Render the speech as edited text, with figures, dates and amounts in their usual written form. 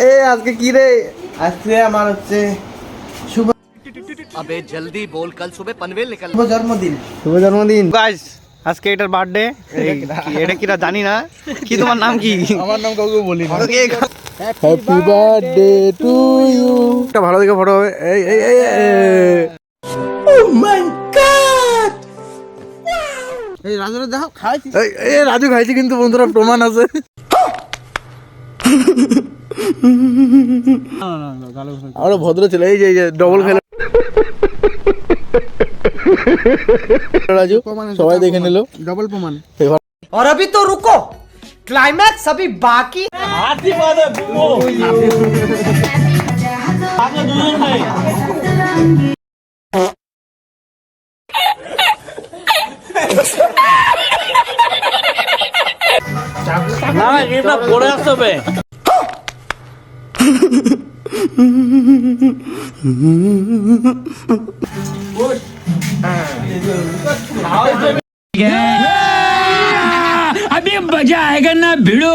এ আজকে কি রে? আজকে আমার হচ্ছে শুভ अबे जल्दी बोल कल सुबह पनवेल निकल জন্মদিন। শুভ জন্মদিন গাইস। আজকে এটার বার্থডে। এটা কিরা জানি না। কি তোমার নাম কি? আমার নাম কাউকে বলি না। Happy birthday to you. একটা ভালো দেখে ফটো হবে। এই এই এই ও মাই গড! এই রাজু দেখো খাইছি। এই রাজু খাইছি কিন্তু বন্ধুরা প্রমাণ আছে। আমরা ভদ্র ছিল। এই যে ডবল খেলে রাজু সবাই দেখে নিল। ডবল প্রমাণ। और अभी तो रुको क्लाइमैक्स अभी बाकी না এটা পড়ে আসতে হবে। अभी मजा आएगा ना भिड़ो।